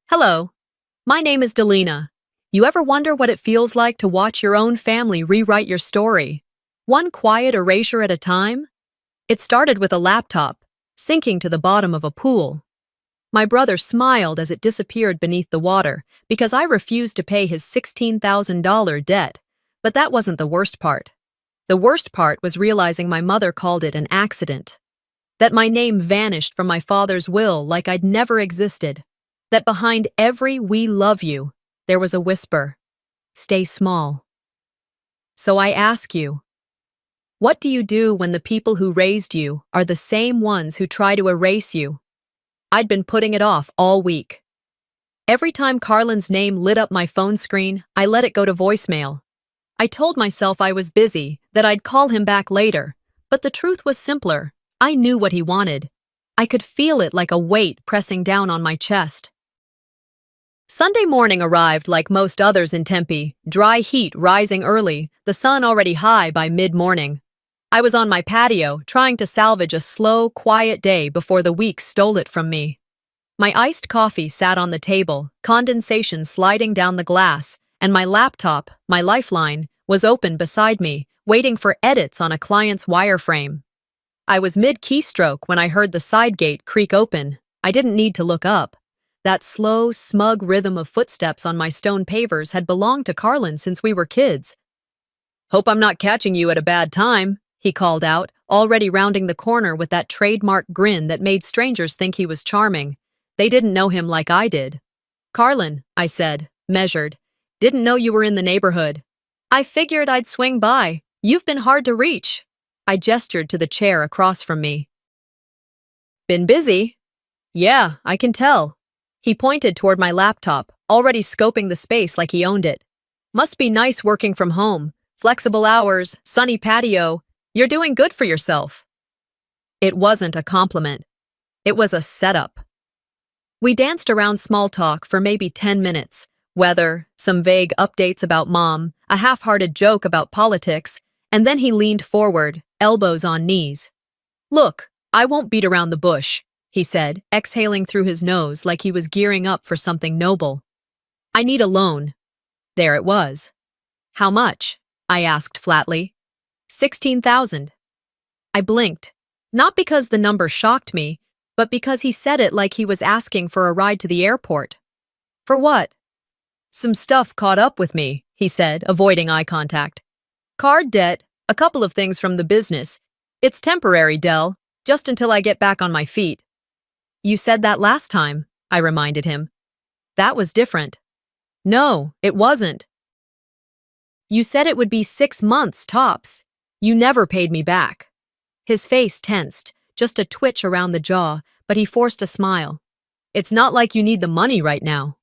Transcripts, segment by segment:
Hello, my name is Delina. You ever wonder what it feels like to watch your own family rewrite your story? One quiet erasure at a time? It started with a laptop, sinking to the bottom of a pool. My brother smiled as it disappeared beneath the water because I refused to pay his $16,000 debt. But that wasn't the worst part. The worst part was realizing my mother called it an accident. That my name vanished from my father's will like I'd never existed. That behind every "we love you," there was a whisper, "Stay small." So I ask you, what do you do when the people who raised you are the same ones who try to erase you? I'd been putting it off all week. Every time Carlin's name lit up my phone screen, I let it go to voicemail. I told myself I was busy, that I'd call him back later, but the truth was simpler. I knew what he wanted. I could feel it like a weight pressing down on my chest. Sunday morning arrived like most others in Tempe, dry heat rising early, the sun already high by mid-morning. I was on my patio, trying to salvage a slow, quiet day before the week stole it from me. My iced coffee sat on the table, condensation sliding down the glass, and my laptop, my lifeline, was open beside me, waiting for edits on a client's wireframe. I was mid-keystroke when I heard the side gate creak open. I didn't need to look up. That slow, smug rhythm of footsteps on my stone pavers had belonged to Carlin since we were kids. "Hope I'm not catching you at a bad time," he called out, already rounding the corner with that trademark grin that made strangers think he was charming. They didn't know him like I did. "Carlin," I said, measured. "Didn't know you were in the neighborhood. I figured I'd swing by. You've been hard to reach." I gestured to the chair across from me. "Been busy?" "Yeah, I can tell." He pointed toward my laptop, already scoping the space like he owned it. "Must be nice working from home. Flexible hours, sunny patio. You're doing good for yourself." It wasn't a compliment. It was a setup. We danced around small talk for maybe 10 minutes. Weather, some vague updates about Mom, a half-hearted joke about politics, and then he leaned forward, elbows on knees. "Look, I won't beat around the bush," he said, exhaling through his nose like he was gearing up for something noble. "I need a loan." There it was. "How much?" I asked flatly. 16,000. I blinked, not because the number shocked me, but because he said it like he was asking for a ride to the airport. "For what?" "Some stuff caught up with me," he said, avoiding eye contact. "Card debt, a couple of things from the business. It's temporary, Del, just until I get back on my feet." "You said that last time," I reminded him. "That was different." "No, it wasn't. You said it would be 6 months tops. You never paid me back." His face tensed, just a twitch around the jaw, but he forced a smile. "It's not like you need the money right now."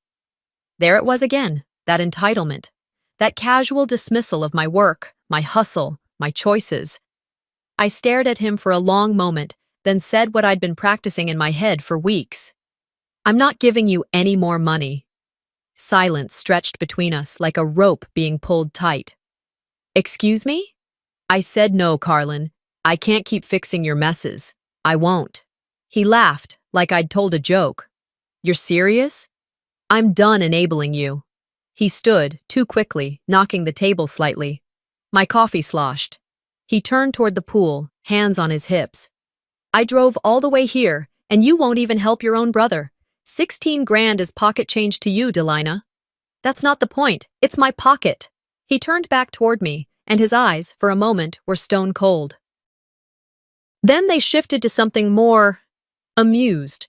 There it was again, that entitlement, that casual dismissal of my work, my hustle, my choices. I stared at him for a long moment, then said what I'd been practicing in my head for weeks. "I'm not giving you any more money." Silence stretched between us like a rope being pulled tight. "Excuse me?" I said, "No, Carlin. I can't keep fixing your messes. I won't." He laughed, like I'd told a joke. "You're serious?" "I'm done enabling you." He stood, too quickly, knocking the table slightly. My coffee sloshed. He turned toward the pool, hands on his hips. "I drove all the way here, and you won't even help your own brother. 16 grand is pocket change to you, Delina." "That's not the point. It's my pocket." He turned back toward me, and his eyes, for a moment, were stone cold. Then they shifted to something more amused.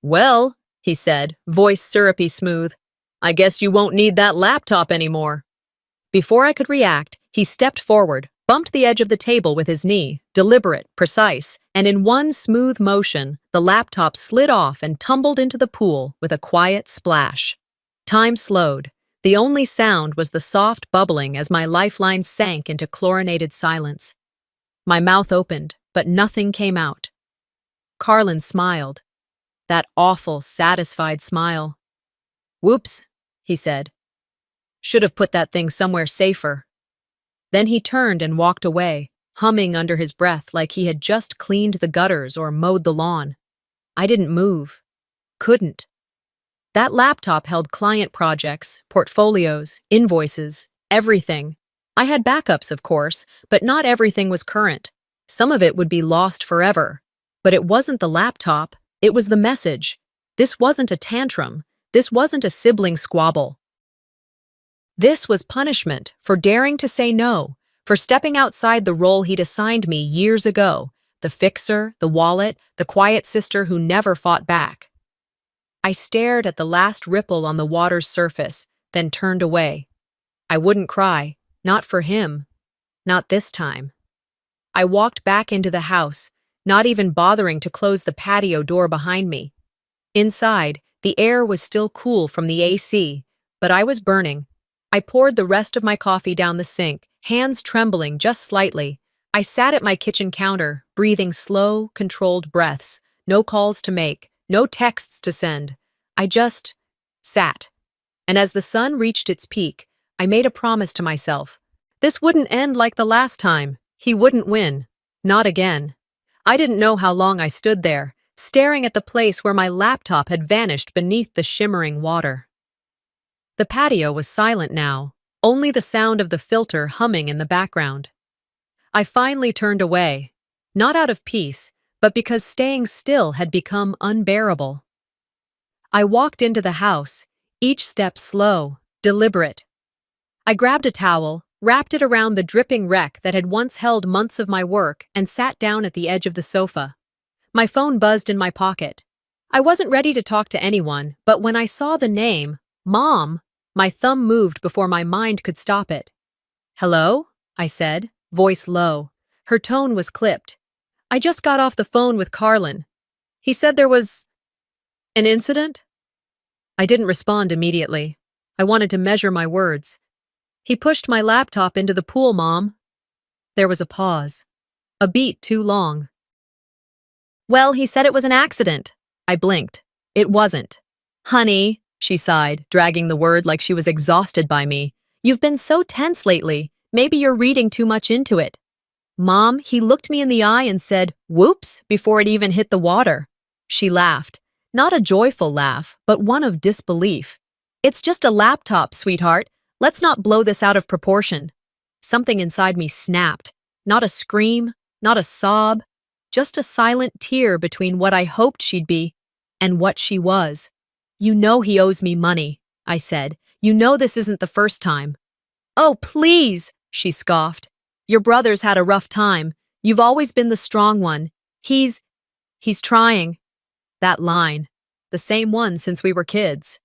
"Well," he said, voice syrupy smooth, "I guess you won't need that laptop anymore." Before I could react, he stepped forward, bumped the edge of the table with his knee, deliberate, precise, and in one smooth motion, the laptop slid off and tumbled into the pool with a quiet splash. Time slowed. The only sound was the soft bubbling as my lifeline sank into chlorinated silence. My mouth opened, but nothing came out. Carlin smiled. That awful, satisfied smile. "Whoops," he said. "Should have put that thing somewhere safer." Then he turned and walked away, humming under his breath like he had just cleaned the gutters or mowed the lawn. I didn't move. Couldn't. That laptop held client projects, portfolios, invoices, everything. I had backups, of course, but not everything was current. Some of it would be lost forever. But it wasn't the laptop, it was the message. This wasn't a tantrum. This wasn't a sibling squabble. This was punishment for daring to say no, for stepping outside the role he'd assigned me years ago, the fixer, the wallet, the quiet sister who never fought back. I stared at the last ripple on the water's surface, then turned away. I wouldn't cry, not for him, not this time. I walked back into the house, not even bothering to close the patio door behind me. Inside, the air was still cool from the AC, but I was burning. I poured the rest of my coffee down the sink, hands trembling just slightly. I sat at my kitchen counter, breathing slow, controlled breaths, no calls to make, no texts to send. I just sat. And as the sun reached its peak, I made a promise to myself. This wouldn't end like the last time. He wouldn't win. Not again. I didn't know how long I stood there, staring at the place where my laptop had vanished beneath the shimmering water. The patio was silent now, only the sound of the filter humming in the background. I finally turned away, not out of peace, but because staying still had become unbearable. I walked into the house, each step slow, deliberate. I grabbed a towel, wrapped it around the dripping wreck that had once held months of my work, and sat down at the edge of the sofa. My phone buzzed in my pocket. I wasn't ready to talk to anyone, but when I saw the name, Mom, my thumb moved before my mind could stop it. "Hello?" I said, voice low. Her tone was clipped. "I just got off the phone with Carlin. He said there was an incident?" I didn't respond immediately. I wanted to measure my words. "He pushed my laptop into the pool, Mom." There was a pause. A beat too long. "Well, he said it was an accident." I blinked. "It wasn't." "Honey," she sighed, dragging the word like she was exhausted by me. "You've been so tense lately. Maybe you're reading too much into it." "Mom," he looked me in the eye and said, "Whoops," before it even hit the water. She laughed. Not a joyful laugh, but one of disbelief. "It's just a laptop, sweetheart. Let's not blow this out of proportion." Something inside me snapped. Not a scream, not a sob, just a silent tear between what I hoped she'd be and what she was. "You know he owes me money," I said. "You know this isn't the first time." "Oh, please," she scoffed. "Your brother's had a rough time. You've always been the strong one. He's trying." That line, the same one since we were kids.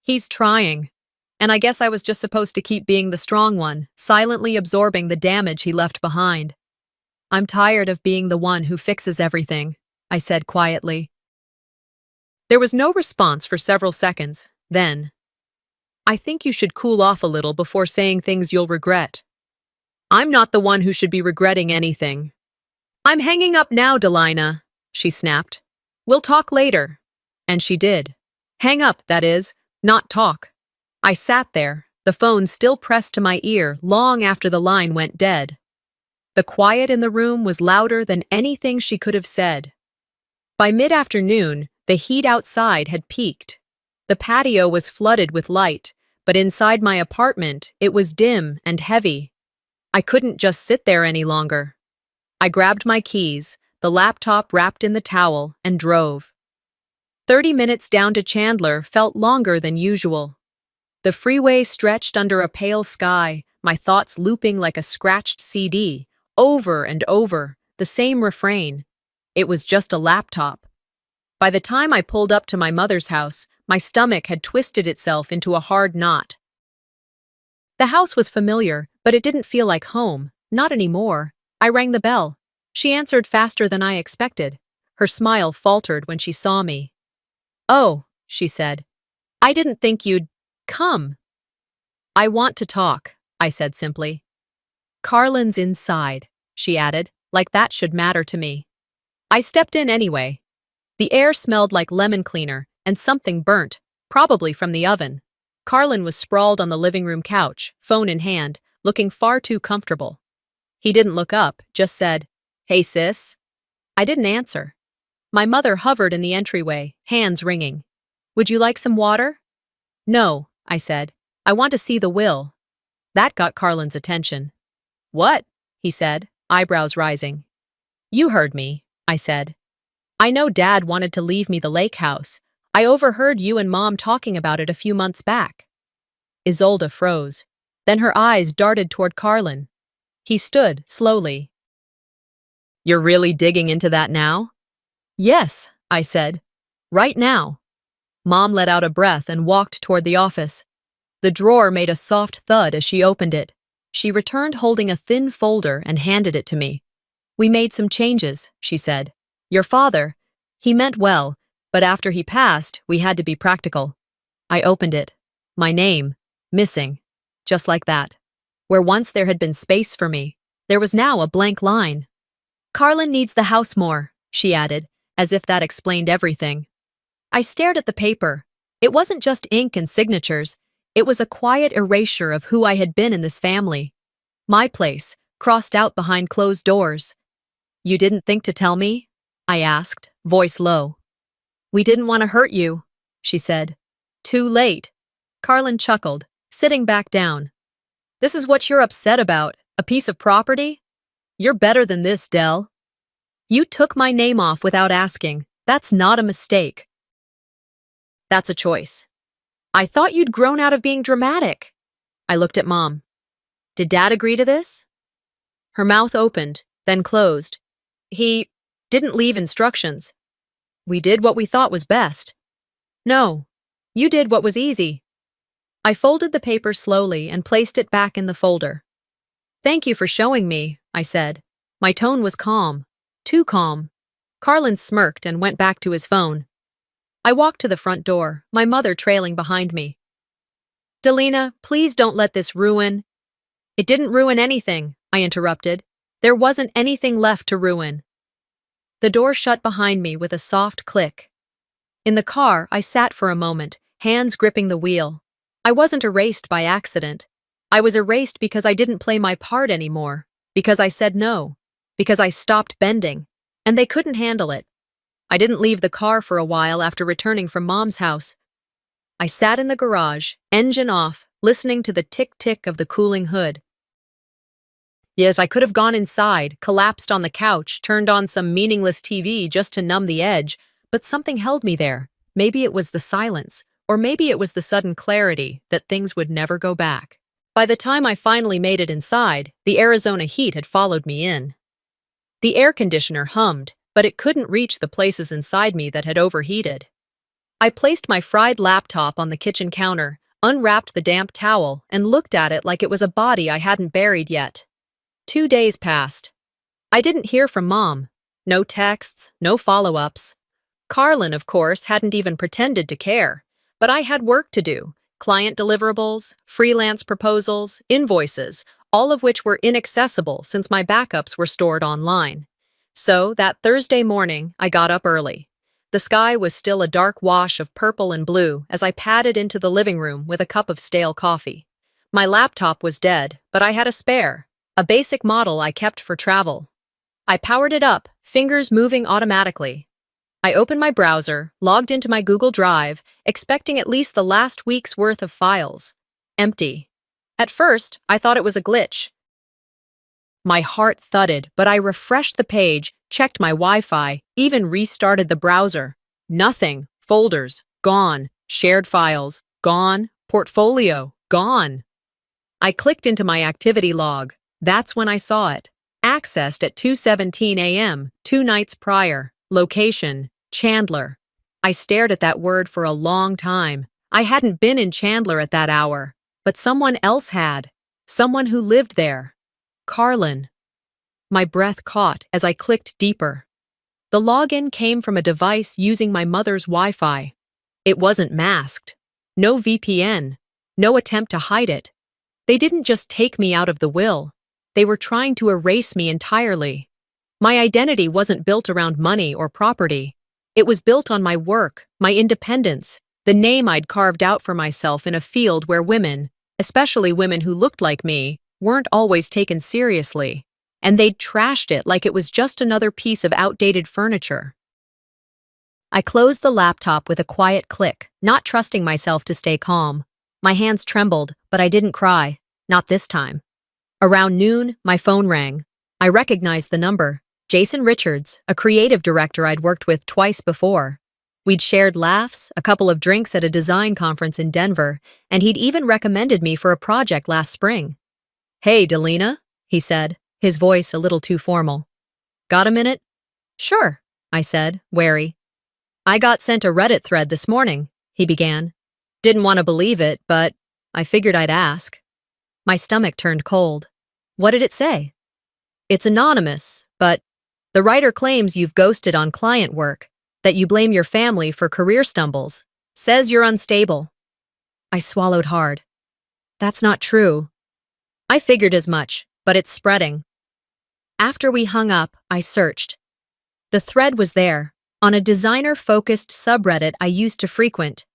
He's trying. And I guess I was just supposed to keep being the strong one, silently absorbing the damage he left behind. "I'm tired of being the one who fixes everything," I said quietly. There was no response for several seconds. Then, "I think you should cool off a little before saying things you'll regret." "I'm not the one who should be regretting anything." "I'm hanging up now, Delina," she snapped. "We'll talk later." And she did. Hang up, that is, not talk. I sat there, the phone still pressed to my ear long after the line went dead. The quiet in the room was louder than anything she could have said. By mid-afternoon, the heat outside had peaked. The patio was flooded with light, but inside my apartment, it was dim and heavy. I couldn't just sit there any longer. I grabbed my keys, the laptop wrapped in the towel, and drove. 30 minutes down to Chandler felt longer than usual. The freeway stretched under a pale sky, my thoughts looping like a scratched CD, over and over, the same refrain. It was just a laptop. By the time I pulled up to my mother's house, my stomach had twisted itself into a hard knot. The house was familiar, but it didn't feel like home, not anymore. I rang the bell. She answered faster than I expected. Her smile faltered when she saw me. "Oh," she said. "I didn't think you'd come." "I want to talk," I said simply. "Carlin's inside," she added, like that should matter to me. I stepped in anyway. The air smelled like lemon cleaner and something burnt, probably from the oven. Carlin was sprawled on the living room couch, phone in hand, looking far too comfortable. He didn't look up, just said, "Hey, sis." I didn't answer. My mother hovered in the entryway, hands wringing. Would you like some water? No, I said. I want to see the will. That got Carlin's attention. What? He said, eyebrows rising. You heard me, I said. I know Dad wanted to leave me the lake house. I overheard you and Mom talking about it a few months back. Isolde froze. Then her eyes darted toward Carlin. He stood, slowly. You're really digging into that now? Yes, I said. Right now. Mom let out a breath and walked toward the office. The drawer made a soft thud as she opened it. She returned holding a thin folder and handed it to me. We made some changes, she said. Your father, he meant well, but after he passed, we had to be practical. I opened it. My name, missing. Just like that. Where once there had been space for me, there was now a blank line. Carlin needs the house more, she added, as if that explained everything. I stared at the paper. It wasn't just ink and signatures. It was a quiet erasure of who I had been in this family. My place, crossed out behind closed doors. You didn't think to tell me? I asked, voice low. We didn't want to hurt you, she said. Too late. Carlin chuckled, sitting back down. This is what you're upset about, a piece of property? You're better than this, Dell. You took my name off without asking. That's not a mistake. That's a choice. I thought you'd grown out of being dramatic. I looked at Mom. Did Dad agree to this? Her mouth opened, then closed. He didn't leave instructions. We did what we thought was best. No, you did what was easy. I folded the paper slowly and placed it back in the folder. Thank you for showing me, I said. My tone was calm. Too calm. Carlin smirked and went back to his phone. I walked to the front door, my mother trailing behind me. Delina, please don't let this ruin. It didn't ruin anything, I interrupted. There wasn't anything left to ruin. The door shut behind me with a soft click. In the car, I sat for a moment, hands gripping the wheel. I wasn't erased by accident. I was erased because I didn't play my part anymore, because I said no, because I stopped bending, and they couldn't handle it. I didn't leave the car for a while after returning from Mom's house. I sat in the garage, engine off, listening to the tick-tick of the cooling hood. Yes, I could have gone inside, collapsed on the couch, turned on some meaningless TV just to numb the edge, but something held me there. Maybe it was the silence, or maybe it was the sudden clarity that things would never go back. By the time I finally made it inside, the Arizona heat had followed me in. The air conditioner hummed, but it couldn't reach the places inside me that had overheated. I placed my fried laptop on the kitchen counter, unwrapped the damp towel, and looked at it like it was a body I hadn't buried yet. 2 days passed. I didn't hear from Mom. No texts, no follow-ups. Carlin, of course, hadn't even pretended to care. But I had work to do. Client deliverables, freelance proposals, invoices, all of which were inaccessible since my backups were stored online. So, that Thursday morning, I got up early. The sky was still a dark wash of purple and blue as I padded into the living room with a cup of stale coffee. My laptop was dead, but I had a spare, a basic model I kept for travel. I powered it up, fingers moving automatically. I opened my browser, logged into my Google Drive, expecting at least the last week's worth of files. Empty. At first, I thought it was a glitch. My heart thudded, but I refreshed the page, checked my Wi-Fi, even restarted the browser. Nothing. Folders, gone. Shared files, gone. Portfolio, gone. I clicked into my activity log. That's when I saw it. Accessed at 2:17 a.m., 2 nights prior. Location, Chandler. I stared at that word for a long time. I hadn't been in Chandler at that hour, but someone else had. Someone who lived there. Carlin. My breath caught as I clicked deeper. The login came from a device using my mother's Wi-Fi. It wasn't masked. No VPN. No attempt to hide it. They didn't just take me out of the will. They were trying to erase me entirely. My identity wasn't built around money or property. It was built on my work, my independence, the name I'd carved out for myself in a field where women, especially women who looked like me, weren't always taken seriously, and they'd trashed it like it was just another piece of outdated furniture. I closed the laptop with a quiet click, not trusting myself to stay calm. My hands trembled, but I didn't cry. Not this time. Around noon, my phone rang. I recognized the number. Jason Richards, a creative director I'd worked with twice before. We'd shared laughs, a couple of drinks at a design conference in Denver, and he'd even recommended me for a project last spring. "Hey, Delina," he said, his voice a little too formal. "Got a minute?" "Sure," I said, wary. "I got sent a Reddit thread this morning," he began. Didn't want to believe it, but I figured I'd ask. My stomach turned cold. What did it say? "It's anonymous, but the writer claims you've ghosted on client work, that you blame your family for career stumbles, says you're unstable." I swallowed hard. That's not true. I figured as much, but it's spreading. After we hung up, I searched. The thread was there, on a designer-focused subreddit I used to frequent.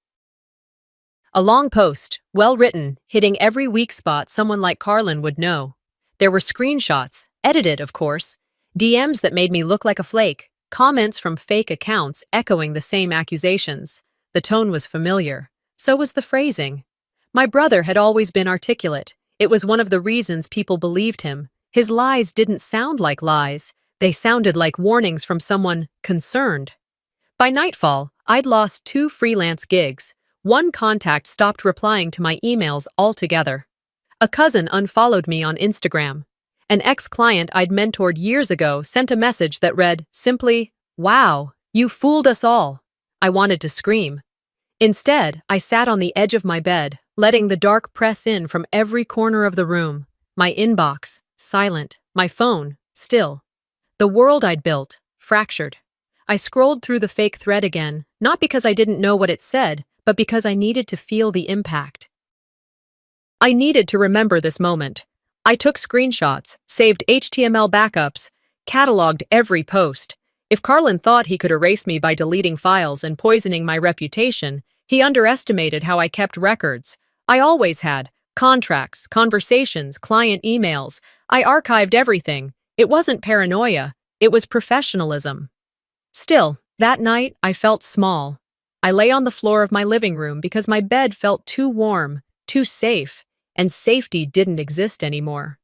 A long post, well-written, hitting every weak spot someone like Carlin would know. There were screenshots, edited, of course, DMs that made me look like a flake, comments from fake accounts echoing the same accusations. The tone was familiar. So was the phrasing. My brother had always been articulate. It was one of the reasons people believed him. His lies didn't sound like lies. They sounded like warnings from someone concerned. By nightfall, I'd lost 2 freelance gigs. One contact stopped replying to my emails altogether. A cousin unfollowed me on Instagram. An ex-client I'd mentored years ago sent a message that read simply, "Wow, you fooled us all." I wanted to scream. Instead, I sat on the edge of my bed, letting the dark press in from every corner of the room. My inbox, silent. My phone, still. The world I'd built, fractured. I scrolled through the fake thread again, not because I didn't know what it said, but because I needed to feel the impact. I needed to remember this moment. I took screenshots, saved HTML backups, cataloged every post. If Carlin thought he could erase me by deleting files and poisoning my reputation, he underestimated how I kept records. I always had contracts, conversations, client emails. I archived everything. It wasn't paranoia. It was professionalism. Still, that night, I felt small. I lay on the floor of my living room because my bed felt too warm, too safe, and safety didn't exist anymore.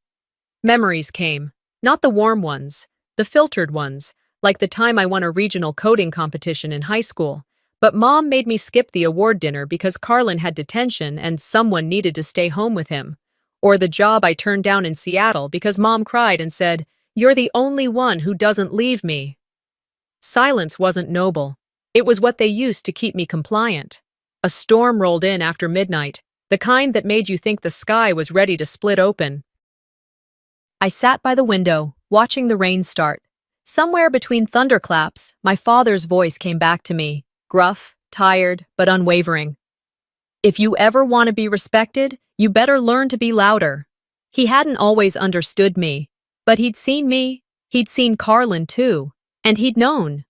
Memories came, not the warm ones, the filtered ones, like the time I won a regional coding competition in high school. But Mom made me skip the award dinner because Carlin had detention and someone needed to stay home with him. Or the job I turned down in Seattle because Mom cried and said, "You're the only one who doesn't leave me." Silence wasn't noble. It was what they used to keep me compliant. A storm rolled in after midnight, the kind that made you think the sky was ready to split open. I sat by the window, watching the rain start. Somewhere between thunderclaps, my father's voice came back to me, gruff, tired, but unwavering. "If you ever want to be respected, you better learn to be louder." He hadn't always understood me, but he'd seen me, he'd seen Carlin too, and he'd known.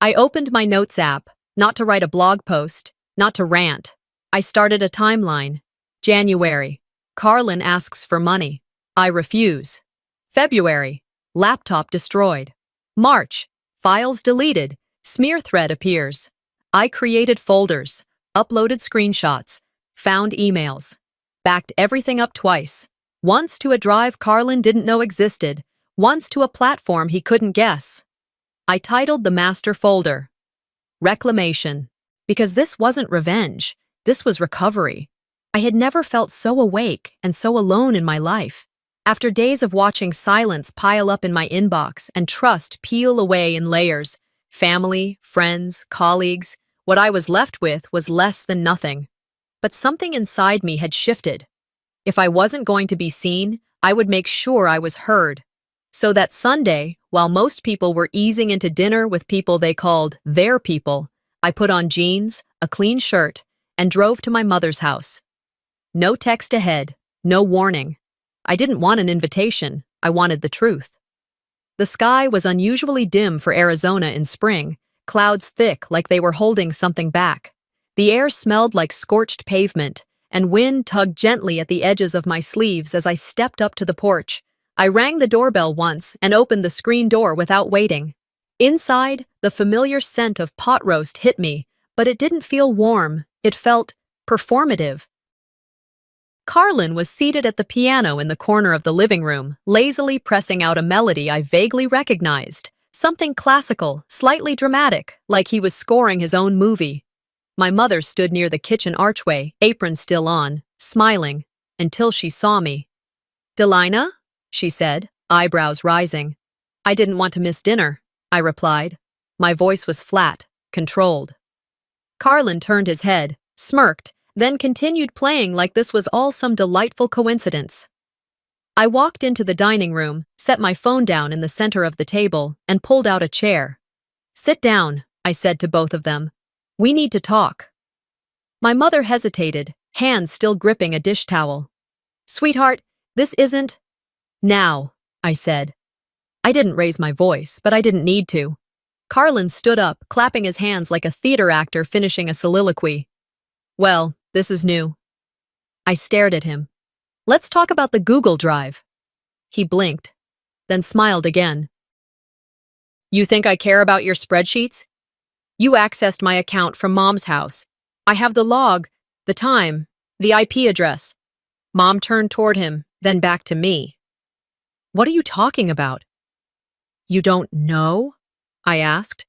I opened my notes app, not to write a blog post, not to rant. I started a timeline. January, Carlin asks for money. I refuse. February, laptop destroyed. March, files deleted. Smear thread appears. I created folders, uploaded screenshots, found emails, backed everything up twice. Once to a drive Carlin didn't know existed, once to a platform he couldn't guess. I titled the master folder, Reclamation, because this wasn't revenge, this was recovery. I had never felt so awake and so alone in my life. After days of watching silence pile up in my inbox and trust peel away in layers, family, friends, colleagues, what I was left with was less than nothing. But something inside me had shifted. If I wasn't going to be seen, I would make sure I was heard. So that Sunday, while most people were easing into dinner with people they called their people, I put on jeans, a clean shirt, and drove to my mother's house. No text ahead, no warning. I didn't want an invitation, I wanted the truth. The sky was unusually dim for Arizona in spring, clouds thick like they were holding something back. The air smelled like scorched pavement, and wind tugged gently at the edges of my sleeves as I stepped up to the porch. I rang the doorbell once and opened the screen door without waiting. Inside, the familiar scent of pot roast hit me, but it didn't feel warm. It felt performative. Carlin was seated at the piano in the corner of the living room, lazily pressing out a melody I vaguely recognized. Something classical, slightly dramatic, like he was scoring his own movie. My mother stood near the kitchen archway, apron still on, smiling, until she saw me. "Delina?" she said, eyebrows rising. "I didn't want to miss dinner," I replied. My voice was flat, controlled. Carlin turned his head, smirked, then continued playing like this was all some delightful coincidence. I walked into the dining room, set my phone down in the center of the table, and pulled out a chair. "Sit down," I said to both of them. "We need to talk." My mother hesitated, hands still gripping a dish towel. "Sweetheart, this isn't—" "Now," I said. I didn't raise my voice, but I didn't need to. Carlin stood up, clapping his hands like a theater actor finishing a soliloquy. "Well, this is new." I stared at him. "Let's talk about the Google Drive." He blinked, then smiled again. "You think I care about your spreadsheets? You accessed my account from Mom's house. I have the log, the time, the IP address." Mom turned toward him, then back to me. "What are you talking about?" "You don't know?" I asked.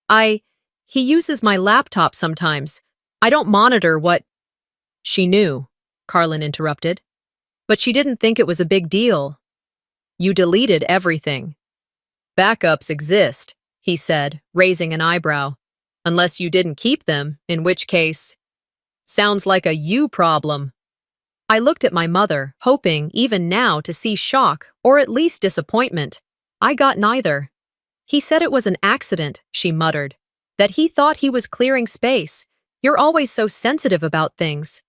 He uses my laptop sometimes. I don't monitor what—" "She knew," Carlin interrupted. "But she didn't think it was a big deal. You deleted everything." "Backups exist," he said, raising an eyebrow. "Unless you didn't keep them, in which case—" "Sounds like a you problem." I looked at my mother, hoping, even now, to see shock, or at least disappointment. I got neither. "He said it was an accident," she muttered. "That he thought he was clearing space. You're always so sensitive about things."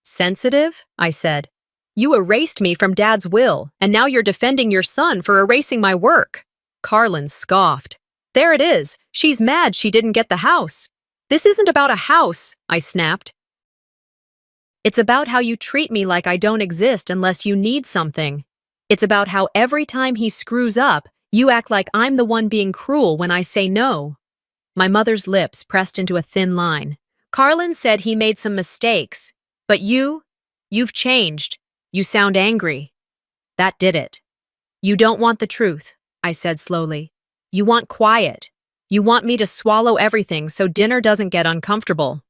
"Sensitive?" I said. "You erased me from Dad's will, and now you're defending your son for erasing my work." Carlin scoffed. "There it is. She's mad she didn't get the house." "This isn't about a house," I snapped. "It's about how you treat me like I don't exist unless you need something. It's about how every time he screws up, you act like I'm the one being cruel when I say no." My mother's lips pressed into a thin line. "Carlin said he made some mistakes. But you've changed. You sound angry." "That did it." "You don't want the truth," I said slowly. "You want quiet. You want me to swallow everything so dinner doesn't get uncomfortable."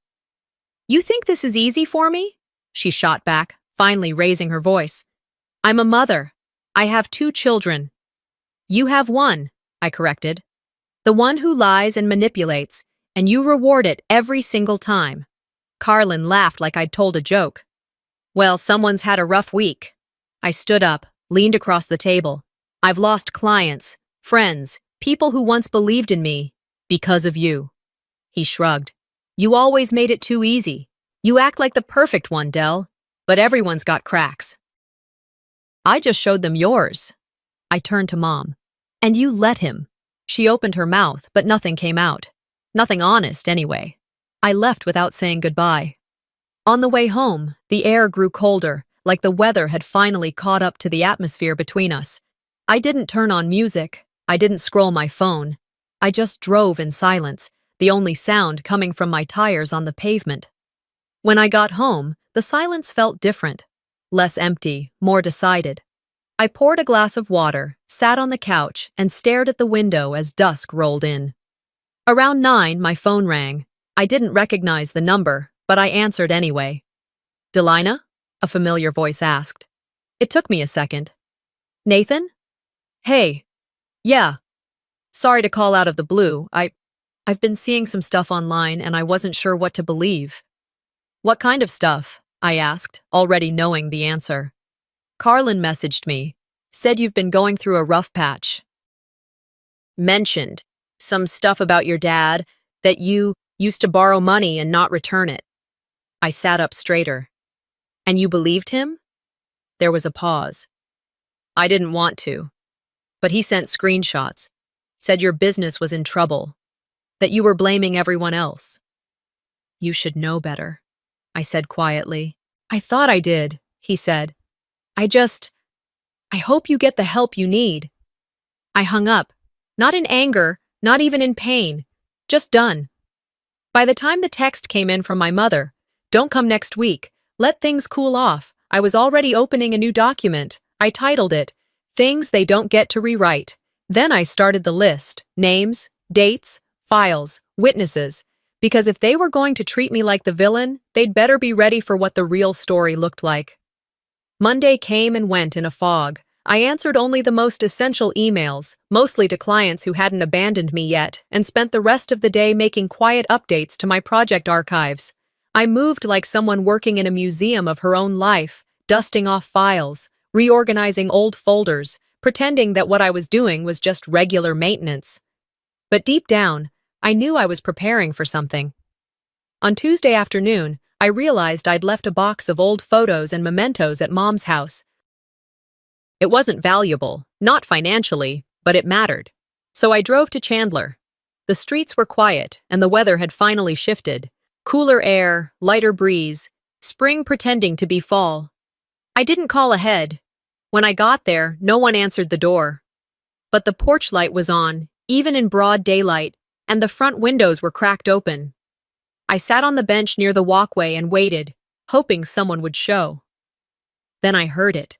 "You think this is easy for me?" she shot back, finally raising her voice. "I'm a mother. I have 2 children." "You have 1, I corrected. "The one who lies and manipulates, and you reward it every single time." Carlin laughed like I'd told a joke. "Well, someone's had a rough week." I stood up, leaned across the table. "I've lost clients, friends, people who once believed in me, because of you." He shrugged. "You always made it too easy. You act like the perfect one, Del, but everyone's got cracks." "I just showed them yours." I turned to Mom. "And you let him." She opened her mouth, but nothing came out. Nothing honest, anyway. I left without saying goodbye. On the way home, the air grew colder, like the weather had finally caught up to the atmosphere between us. I didn't turn on music. I didn't scroll my phone. I just drove in silence, the only sound coming from my tires on the pavement. When I got home, the silence felt different. Less empty, more decided. I poured a glass of water, sat on the couch, and stared at the window as dusk rolled in. Around 9, my phone rang. I didn't recognize the number, but I answered anyway. "Delina?" a familiar voice asked. It took me a second. "Nathan?" "Hey. Yeah. Sorry to call out of the blue. I've been seeing some stuff online and I wasn't sure what to believe." "What kind of stuff?" I asked, already knowing the answer. "Carlin messaged me. Said you've been going through a rough patch. Mentioned some stuff about your dad, that you used to borrow money and not return it." I sat up straighter. "And you believed him?" There was a pause. "I didn't want to. But he sent screenshots. Said your business was in trouble. That you were blaming everyone else." "You should know better," I said quietly. "I thought I did," he said. I hope you get the help you need." I hung up, not in anger, Not even in pain. Just done. By the time the text came in from my mother, "Don't come next week. Let things cool off," I was already opening a new document. I titled it, "Things They Don't Get to Rewrite." Then I started the list: names, dates, files, witnesses. Because if they were going to treat me like the villain, they'd better be ready for what the real story looked like. Monday came and went in a fog. I answered only the most essential emails, mostly to clients who hadn't abandoned me yet, and spent the rest of the day making quiet updates to my project archives. I moved like someone working in a museum of her own life, dusting off files, reorganizing old folders, pretending that what I was doing was just regular maintenance. But deep down, I knew I was preparing for something. On Tuesday afternoon, I realized I'd left a box of old photos and mementos at Mom's house. It wasn't valuable, not financially, but it mattered. So I drove to Chandler. The streets were quiet, and the weather had finally shifted. Cooler air, lighter breeze, spring pretending to be fall. I didn't call ahead. When I got there, no one answered the door. But the porch light was on, even in broad daylight, and the front windows were cracked open. I sat on the bench near the walkway and waited, hoping someone would show. Then I heard it.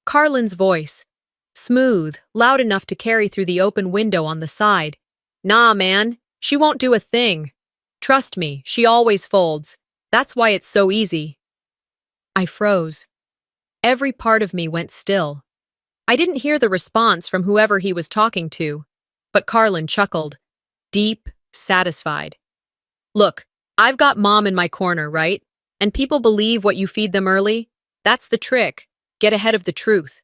Carlin's voice. Smooth, loud enough to carry through the open window on the side. "Nah, man, she won't do a thing. Trust me, she always folds. That's why it's so easy." I froze. Every part of me went still. I didn't hear the response from whoever he was talking to, but Carlin chuckled. Deep, satisfied. "Look, I've got Mom in my corner, right? And people believe what you feed them early? That's the trick. Get ahead of the truth."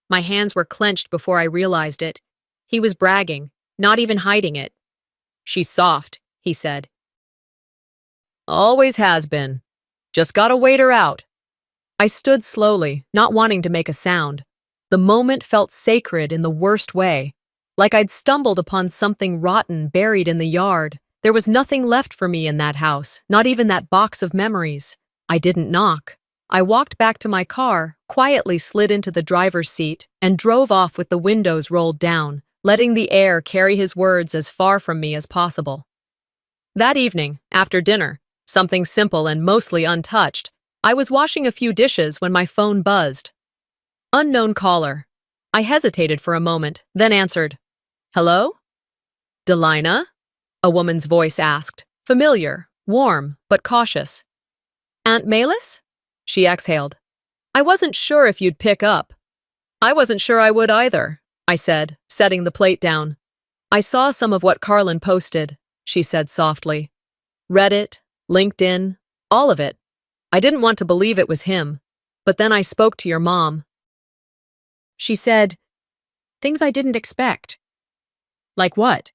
My hands were clenched before I realized it. He was bragging, not even hiding it. "She's soft," he said. "Always has been. Just gotta wait her out." I stood slowly, not wanting to make a sound. The moment felt sacred in the worst way. Like I'd stumbled upon something rotten buried in the yard. There was nothing left for me in that house, not even that box of memories. I didn't knock. I walked back to my car, quietly slid into the driver's seat, and drove off with the windows rolled down, letting the air carry his words as far from me as possible. That evening, after dinner, something simple and mostly untouched, I was washing a few dishes when my phone buzzed. Unknown caller. I hesitated for a moment, then answered. "Hello?" "Delina?" a woman's voice asked, familiar, warm, but cautious. "Aunt Malis?" She exhaled. "I wasn't sure if you'd pick up." "I wasn't sure I would either," I said, setting the plate down. "I saw some of what Carlin posted," she said softly. "Read it, LinkedIn, all of it. I didn't want to believe it was him, but then I spoke to your mom. She said things I didn't expect." "Like what?"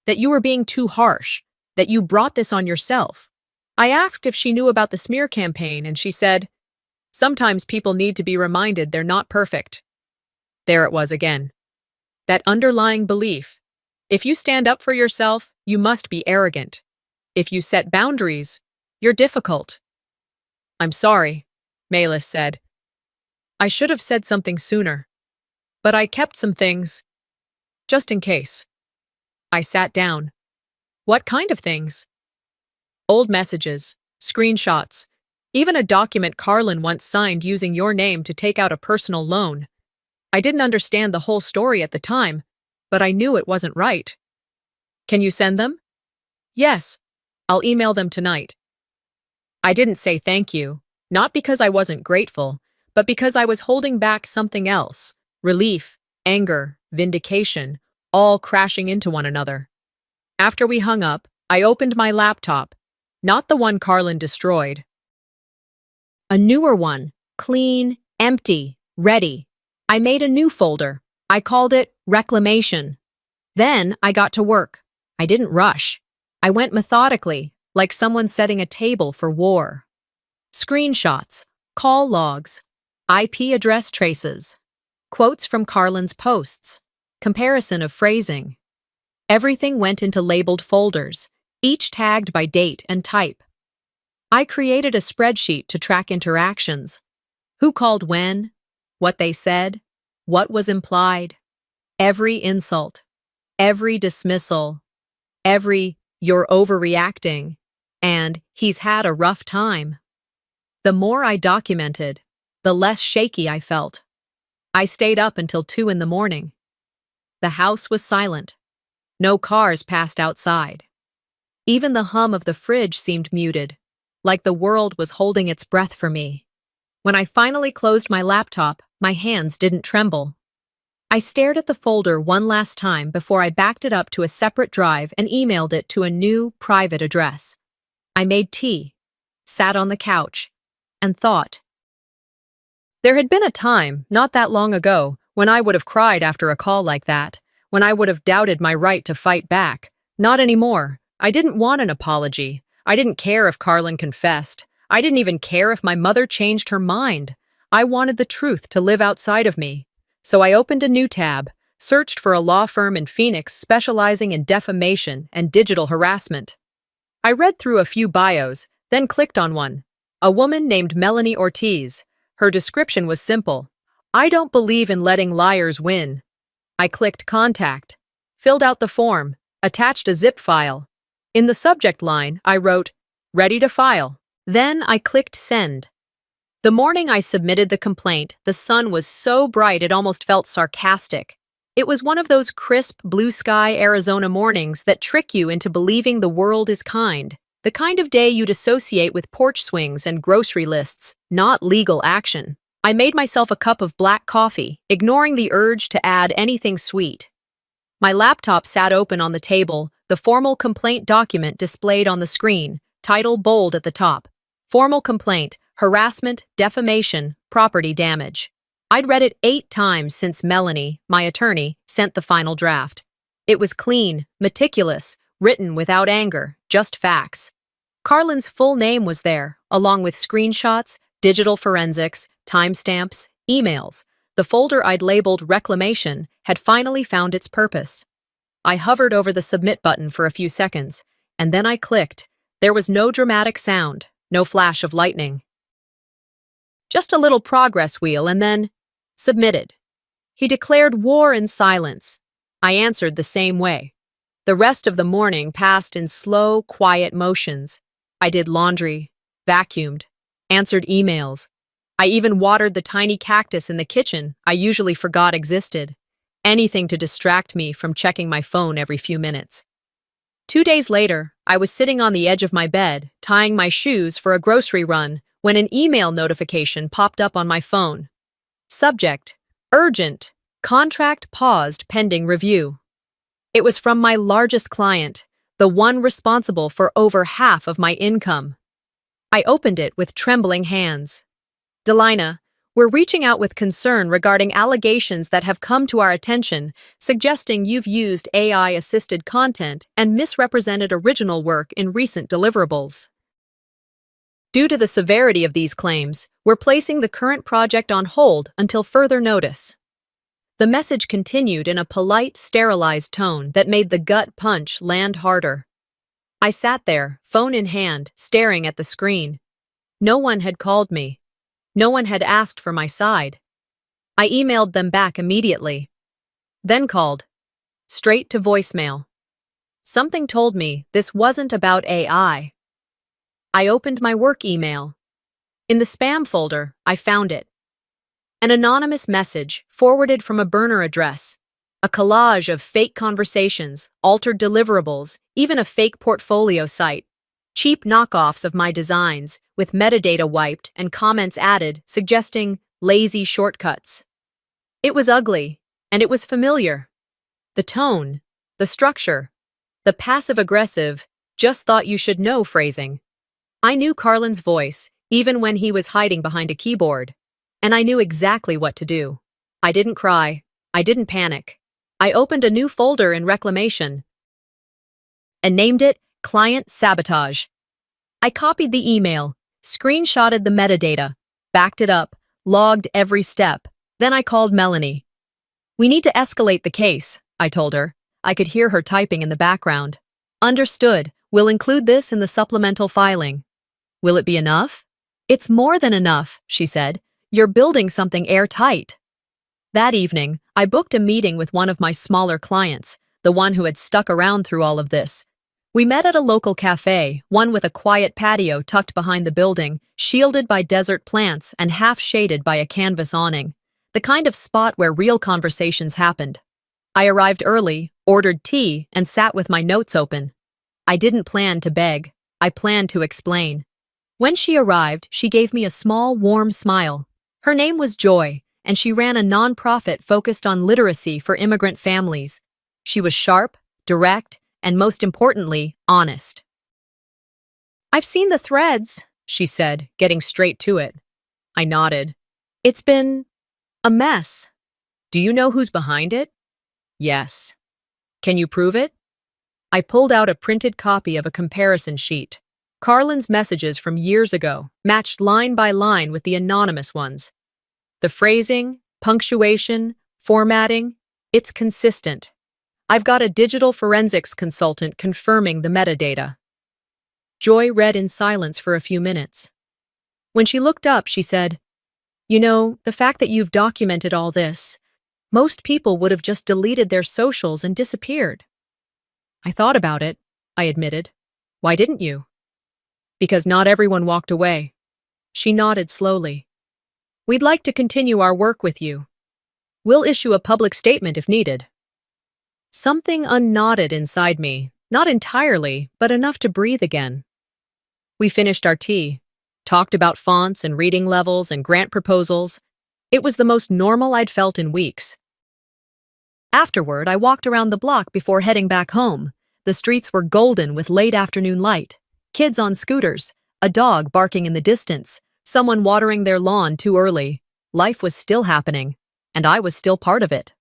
"That you were being too harsh, that you brought this on yourself." I asked if she knew about the smear campaign, and she said, "Sometimes people need to be reminded they're not perfect." There it was again. That underlying belief. If you stand up for yourself, you must be arrogant. If you set boundaries, you're difficult. "I'm sorry," Malis said. "I should have said something sooner. But I kept some things, just in case." I sat down. "What kind of things?" "Old messages, screenshots, even a document Carlin once signed using your name to take out a personal loan. I didn't understand the whole story at the time, but I knew it wasn't right." "Can you send them?" "Yes, I'll email them tonight." I didn't say thank you, not because I wasn't grateful, but because I was holding back something else. Relief, anger, vindication, all crashing into one another. After we hung up, I opened my laptop, not the one Carlin destroyed. A newer one, clean, empty, ready. I made a new folder. I called it Reclamation. Then I got to work. I didn't rush. I went methodically, like someone setting a table for war. Screenshots, call logs, IP address traces, quotes from Carlin's posts, comparison of phrasing. Everything went into labeled folders, each tagged by date and type. I created a spreadsheet to track interactions. Who called when, what they said, what was implied. Every insult, Every dismissal, every "you're overreacting," and "he's had a rough time." The more I documented, the less shaky I felt. I stayed up until 2 in the morning. The house was silent. No cars passed outside. Even the hum of the fridge seemed muted, like the world was holding its breath for me. When I finally closed my laptop, my hands didn't tremble. I stared at the folder one last time before I backed it up to a separate drive and emailed it to a new, private address. I made tea, sat on the couch, and thought. There had been a time, not that long ago, when I would have cried after a call like that, when I would have doubted my right to fight back. Not anymore. I didn't want an apology. I didn't care if Carlin confessed. I didn't even care if my mother changed her mind. I wanted the truth to live outside of me. So I opened a new tab, searched for a law firm in Phoenix specializing in defamation and digital harassment. I read through a few bios, then clicked on one. A woman named Melanie Ortiz. Her description was simple. "I don't believe in letting liars win." I clicked Contact, filled out the form, attached a zip file. In the subject line, I wrote, "Ready to file." Then I clicked Send. The morning I submitted the complaint, the sun was so bright it almost felt sarcastic. It was one of those crisp, blue-sky Arizona mornings that trick you into believing the world is kind. The kind of day you'd associate with porch swings and grocery lists, not legal action. I made myself a cup of black coffee, ignoring the urge to add anything sweet. My laptop sat open on the table, the formal complaint document displayed on the screen, title bold at the top. Formal complaint, harassment, defamation, property damage. I'd read it 8 times since Melanie, my attorney, sent the final draft. It was clean, meticulous, written without anger, just facts. Carlin's full name was there, along with screenshots, digital forensics, timestamps, emails. The folder I'd labeled Reclamation had finally found its purpose. I hovered over the Submit button for a few seconds, and then I clicked. There was no dramatic sound, no flash of lightning. Just a little progress wheel and then, Submitted. He declared war in silence. I answered the same way. The rest of the morning passed in slow, quiet motions. I did laundry, vacuumed, answered emails. I even watered the tiny cactus in the kitchen I usually forgot existed. Anything to distract me from checking my phone every few minutes. 2 days later, I was sitting on the edge of my bed, tying my shoes for a grocery run, when an email notification popped up on my phone. Subject: Urgent. Contract paused pending review. It was from my largest client, the one responsible for over half of my income. I opened it with trembling hands. "Delina, we're reaching out with concern regarding allegations that have come to our attention, suggesting you've used AI-assisted content and misrepresented original work in recent deliverables. Due to the severity of these claims, we're placing the current project on hold until further notice." The message continued in a polite, sterilized tone that made the gut punch land harder. I sat there, phone in hand, staring at the screen. No one had called me. No one had asked for my side. I emailed them back immediately. Then called. Straight to voicemail. Something told me this wasn't about AI. I opened my work email. In the spam folder, I found it. An anonymous message forwarded from a burner address. A collage of fake conversations, altered deliverables, even a fake portfolio site. Cheap knockoffs of my designs, with metadata wiped and comments added suggesting lazy shortcuts. It was ugly, and it was familiar. The tone, the structure, the passive-aggressive, just thought you should know phrasing. I knew Carlin's voice, even when he was hiding behind a keyboard. And I knew exactly what to do. I didn't cry. I didn't panic. I opened a new folder in Reclamation and named it Client Sabotage. I copied the email, screenshotted the metadata, backed it up, logged every step. Then I called Melanie. "We need to escalate the case," I told her. I could hear her typing in the background. "Understood. We'll include this in the supplemental filing." "Will it be enough?" "It's more than enough," she said. "You're building something airtight." That evening, I booked a meeting with one of my smaller clients, the one who had stuck around through all of this. We met at a local cafe, one with a quiet patio tucked behind the building, shielded by desert plants and half shaded by a canvas awning, the kind of spot where real conversations happened. I arrived early, ordered tea, and sat with my notes open. I didn't plan to beg. I planned to explain. When she arrived, she gave me a small, warm smile. Her name was Joy, and she ran a nonprofit focused on literacy for immigrant families. She was sharp, direct, and most importantly, honest. "I've seen the threads," she said, getting straight to it. I nodded. "It's been a mess." "Do you know who's behind it?" "Yes." "Can you prove it?" I pulled out a printed copy of a comparison sheet. Carlin's messages from years ago matched line by line with the anonymous ones. The phrasing, punctuation, formatting, it's consistent. I've got a digital forensics consultant confirming the metadata. Joy read in silence for a few minutes. When she looked up, she said, "You know, the fact that you've documented all this, most people would have just deleted their socials and disappeared." "I thought about it," I admitted. "Why didn't you?" "Because not everyone walked away." She nodded slowly. "We'd like to continue our work with you. We'll issue a public statement if needed." Something unknotted inside me, not entirely, but enough to breathe again. We finished our tea, talked about fonts and reading levels and grant proposals. It was the most normal I'd felt in weeks. Afterward, I walked around the block before heading back home. The streets were golden with late afternoon light, kids on scooters, a dog barking in the distance, someone watering their lawn too early. Life was still happening, and I was still part of it.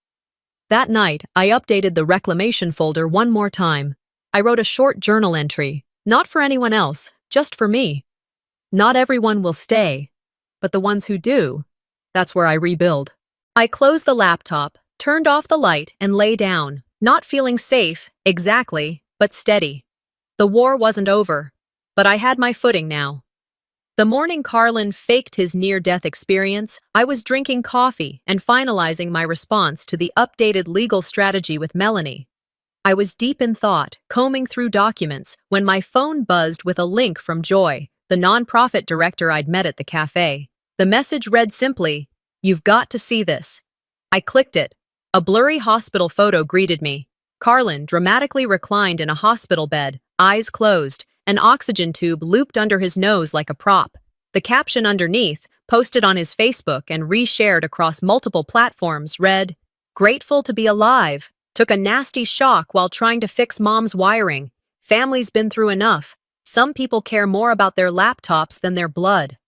That night, I updated the reclamation folder one more time. I wrote a short journal entry, not for anyone else, just for me. Not everyone will stay, but the ones who do, that's where I rebuild. I closed the laptop, turned off the light, and lay down, not feeling safe, exactly, but steady. The war wasn't over, but I had my footing now. The morning Carlin faked his near-death experience, I was drinking coffee and finalizing my response to the updated legal strategy with Melanie. I was deep in thought, combing through documents, when my phone buzzed with a link from Joy, the nonprofit director I'd met at the cafe. The message read simply, "You've got to see this." I clicked it. A blurry hospital photo greeted me. Carlin, dramatically reclined in a hospital bed, eyes closed, an oxygen tube looped under his nose like a prop. The caption underneath, posted on his Facebook and reshared across multiple platforms, read, "Grateful to be alive. Took a nasty shock while trying to fix mom's wiring. Family's been through enough. Some people care more about their laptops than their blood."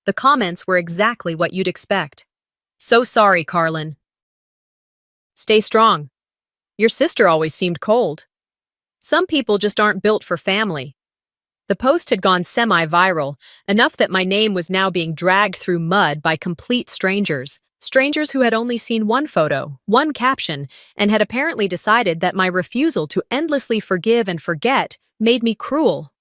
The comments were exactly what you'd expect. "So sorry, Carlin. Stay strong. Your sister always seemed cold. Some people just aren't built for family." The post had gone semi-viral, enough that my name was now being dragged through mud by complete strangers who had only seen one photo, one caption, and had apparently decided that my refusal to endlessly forgive and forget made me cruel.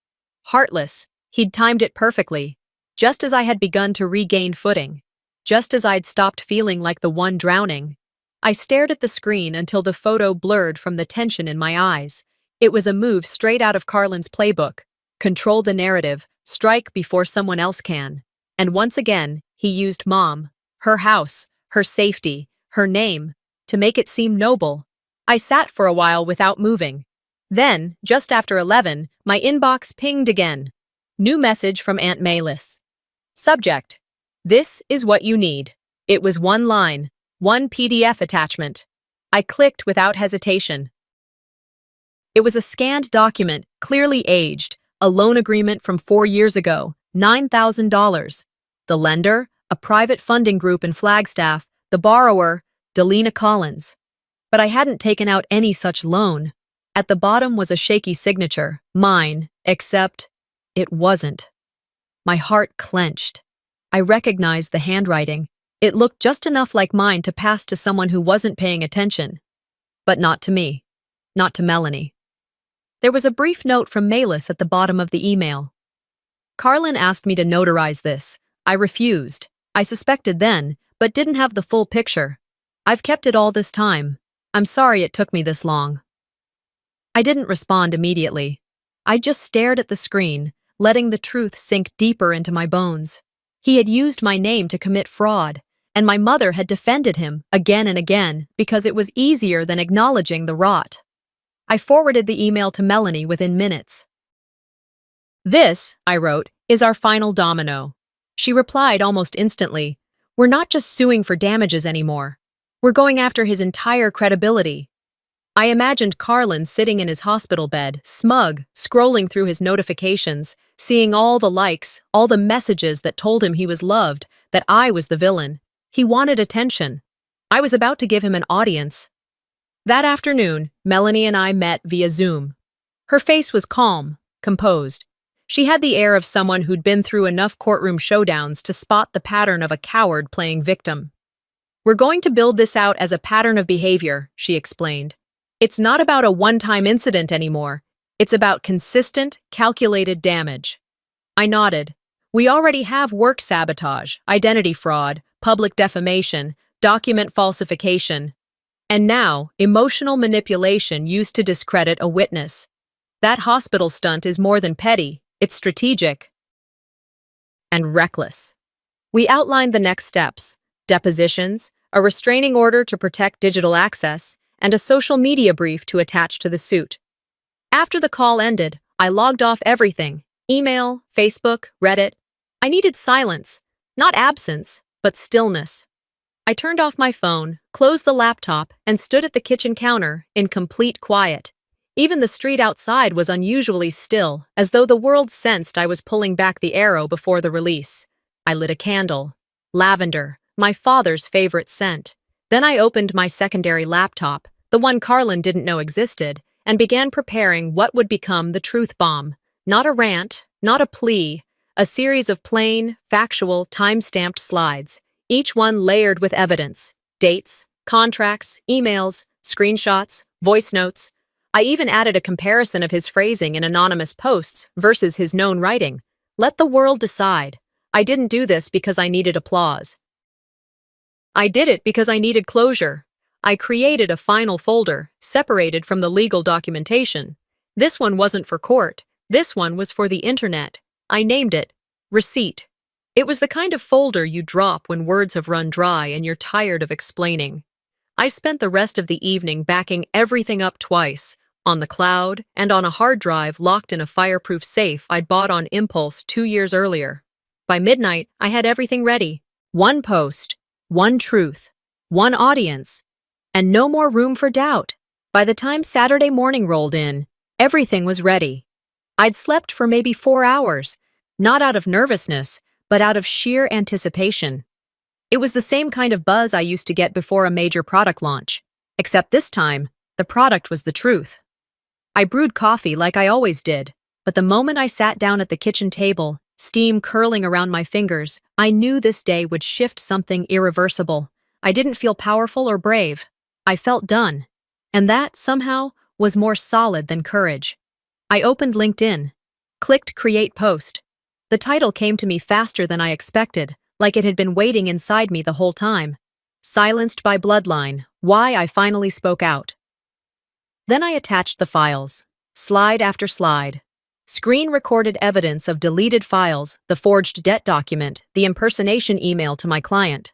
Heartless, he'd timed it perfectly, just as I had begun to regain footing, just as I'd stopped feeling like the one drowning. I stared at the screen until the photo blurred from the tension in my eyes. It was a move straight out of Carlin's playbook. Control the narrative, strike before someone else can. And once again, he used Mom, her house, her safety, her name, to make it seem noble. I sat for a while without moving. Then, just after 11, my inbox pinged again. New message from Aunt Malis. Subject: "This is what you need." It was one line, one PDF attachment. I clicked without hesitation. It was a scanned document, clearly aged, a loan agreement from 4 years ago, $9,000. The lender, a private funding group in Flagstaff, the borrower, Delina Collins. But I hadn't taken out any such loan. At the bottom was a shaky signature, mine, except it wasn't. My heart clenched. I recognized the handwriting. It looked just enough like mine to pass to someone who wasn't paying attention. But not to me. Not to Melanie. There was a brief note from Malis at the bottom of the email. "Carlin asked me to notarize this. I refused. I suspected then, but didn't have the full picture. I've kept it all this time. I'm sorry it took me this long." I didn't respond immediately. I just stared at the screen, letting the truth sink deeper into my bones. He had used my name to commit fraud, and my mother had defended him again and again because it was easier than acknowledging the rot. I forwarded the email to Melanie within minutes. "This," I wrote, "is our final domino." She replied almost instantly, "We're not just suing for damages anymore. We're going after his entire credibility." I imagined Carlin sitting in his hospital bed, smug, scrolling through his notifications, seeing all the likes, all the messages that told him he was loved, that I was the villain. He wanted attention. I was about to give him an audience. That afternoon, Melanie and I met via Zoom. Her face was calm, composed. She had the air of someone who'd been through enough courtroom showdowns to spot the pattern of a coward playing victim. "We're going to build this out as a pattern of behavior," she explained. "It's not about a one-time incident anymore. It's about consistent, calculated damage." I nodded. "We already have work sabotage, identity fraud, public defamation, document falsification, and now emotional manipulation used to discredit a witness. That hospital stunt is more than petty, it's strategic and reckless." We outlined the next steps: depositions, a restraining order to protect digital access, and a social media brief to attach to the suit. After the call ended, I logged off everything: email, Facebook, Reddit. I needed silence, not absence, but stillness. I turned off my phone, closed the laptop, and stood at the kitchen counter in complete quiet. Even the street outside was unusually still, as though the world sensed I was pulling back the arrow before the release. I lit a candle. Lavender, my father's favorite scent. Then I opened my secondary laptop, the one Carlin didn't know existed, and began preparing what would become the truth bomb. Not a rant, not a plea, a series of plain, factual, time-stamped slides, each one layered with evidence: dates, contracts, emails, screenshots, voice notes. I even added a comparison of his phrasing in anonymous posts versus his known writing. Let the world decide. I didn't do this because I needed applause. I did it because I needed closure. I created a final folder, separated from the legal documentation. This one wasn't for court. This one was for the internet. I named it Receipt. It was the kind of folder you drop when words have run dry and you're tired of explaining. I spent the rest of the evening backing everything up twice, on the cloud and on a hard drive locked in a fireproof safe I'd bought on impulse 2 years earlier. By midnight, I had everything ready. One post, one truth, one audience, and no more room for doubt. By the time Saturday morning rolled in, everything was ready. I'd slept for maybe 4 hours, not out of nervousness, but out of sheer anticipation. It was the same kind of buzz I used to get before a major product launch, except this time, the product was the truth. I brewed coffee like I always did, but the moment I sat down at the kitchen table, steam curling around my fingers, I knew this day would shift something irreversible. I didn't feel powerful or brave. I felt done. And that, somehow, was more solid than courage. I opened LinkedIn, clicked Create Post. The title came to me faster than I expected, like it had been waiting inside me the whole time. Silenced by Bloodline, Why I Finally Spoke Out. Then I attached the files, slide after slide. Screen-recorded evidence of deleted files, the forged debt document, the impersonation email to my client.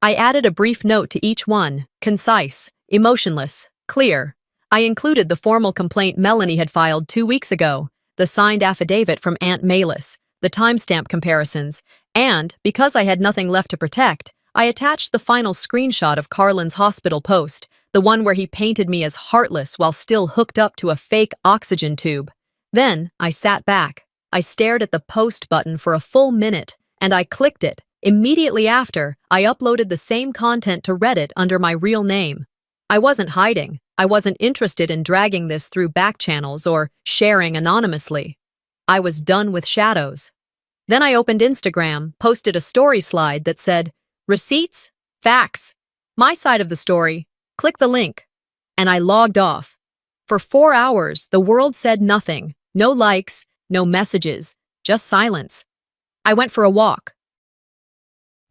I added a brief note to each one, concise, emotionless, clear. I included the formal complaint Melanie had filed 2 weeks ago, the signed affidavit from Aunt Malis, the timestamp comparisons, and, because I had nothing left to protect, I attached the final screenshot of Carlin's hospital post, the one where he painted me as heartless while still hooked up to a fake oxygen tube. Then, I sat back. I stared at the post button for a full minute, and I clicked it. Immediately after, I uploaded the same content to Reddit under my real name. I wasn't hiding. I wasn't interested in dragging this through back channels or sharing anonymously. I was done with shadows. Then I opened Instagram, posted a story slide that said, "Receipts? Facts. My side of the story. Click the link." And I logged off. For 4 hours, the world said nothing. No likes, no messages, just silence. I went for a walk.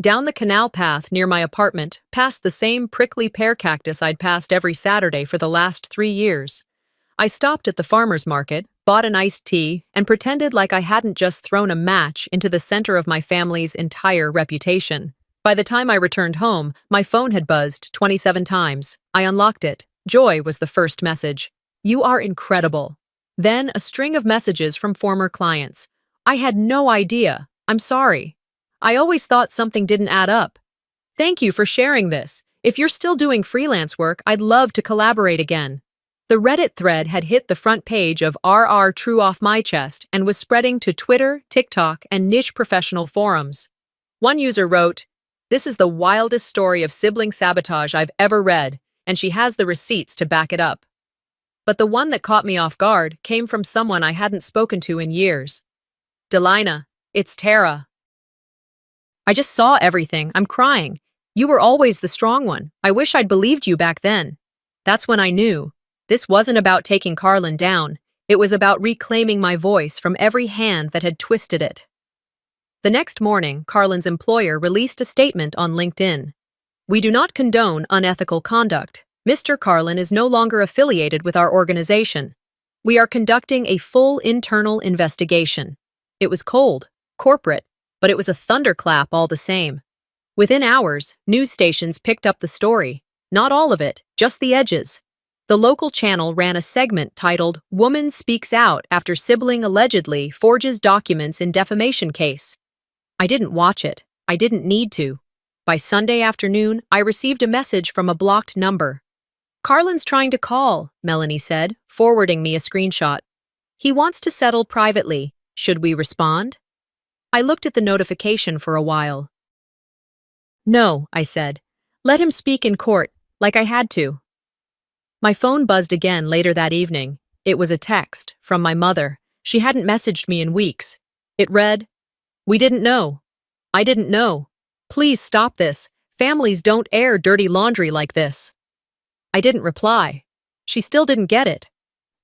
Down the canal path near my apartment, past the same prickly pear cactus I'd passed every Saturday for the last 3 years. I stopped at the farmer's market, bought an iced tea, and pretended like I hadn't just thrown a match into the center of my family's entire reputation. By the time I returned home, my phone had buzzed 27 times. I unlocked it. Joy was the first message. "You are incredible." Then a string of messages from former clients. "I had no idea. I'm sorry. I always thought something didn't add up. Thank you for sharing this. If you're still doing freelance work, I'd love to collaborate again." The Reddit thread had hit the front page of RR True Off My Chest and was spreading to Twitter, TikTok, and niche professional forums. One user wrote, "This is the wildest story of sibling sabotage I've ever read, and she has the receipts to back it up." But the one that caught me off guard came from someone I hadn't spoken to in years. "Delina, it's Tara. I just saw everything. I'm crying. You were always the strong one. I wish I'd believed you back then." That's when I knew. This wasn't about taking Carlin down. It was about reclaiming my voice from every hand that had twisted it. The next morning, Carlin's employer released a statement on LinkedIn. "We do not condone unethical conduct. Mr. Carlin is no longer affiliated with our organization. We are conducting a full internal investigation." It was cold, corporate, but it was a thunderclap all the same. Within hours, news stations picked up the story. Not all of it, just the edges. The local channel ran a segment titled "Woman Speaks Out After Sibling Allegedly Forges Documents in Defamation Case." I didn't watch it. I didn't need to. By Sunday afternoon, I received a message from a blocked number. "Carlin's trying to call," Melanie said, forwarding me a screenshot. "He wants to settle privately. Should we respond?" I looked at the notification for a while. "No," I said. "Let him speak in court, like I had to." My phone buzzed again later that evening. It was a text from my mother. She hadn't messaged me in weeks. It read, "We didn't know. I didn't know. Please stop this. Families don't air dirty laundry like this." I didn't reply. She still didn't get it.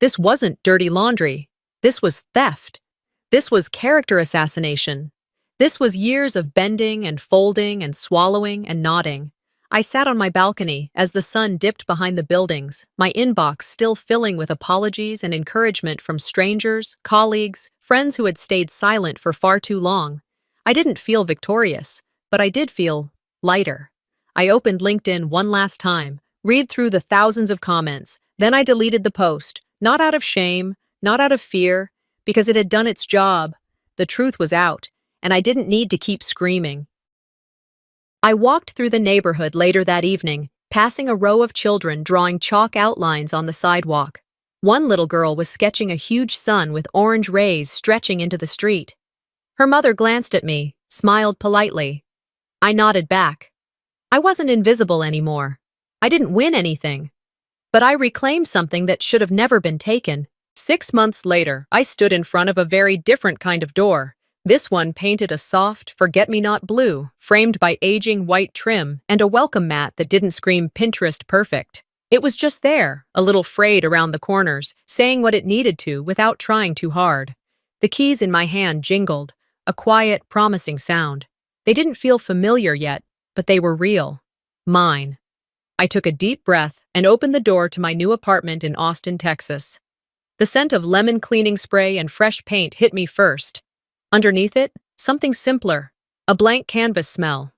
This wasn't dirty laundry. This was theft. This was character assassination. This was years of bending and folding and swallowing and nodding. I sat on my balcony as the sun dipped behind the buildings, my inbox still filling with apologies and encouragement from strangers, colleagues, friends who had stayed silent for far too long. I didn't feel victorious, but I did feel lighter. I opened LinkedIn one last time, read through the thousands of comments, then I deleted the post, not out of shame, not out of fear, because it had done its job. The truth was out, and I didn't need to keep screaming. I walked through the neighborhood later that evening, passing a row of children drawing chalk outlines on the sidewalk. One little girl was sketching a huge sun with orange rays stretching into the street. Her mother glanced at me, smiled politely. I nodded back. I wasn't invisible anymore. I didn't win anything. But I reclaimed something that should have never been taken. 6 months later, I stood in front of a very different kind of door. This one painted a soft, forget-me-not blue, framed by aging white trim, and a welcome mat that didn't scream Pinterest perfect. It was just there, a little frayed around the corners, saying what it needed to without trying too hard. The keys in my hand jingled, a quiet, promising sound. They didn't feel familiar yet, but they were real. Mine. I took a deep breath and opened the door to my new apartment in Austin, Texas. The scent of lemon cleaning spray and fresh paint hit me first. Underneath it, something simpler, a blank canvas smell.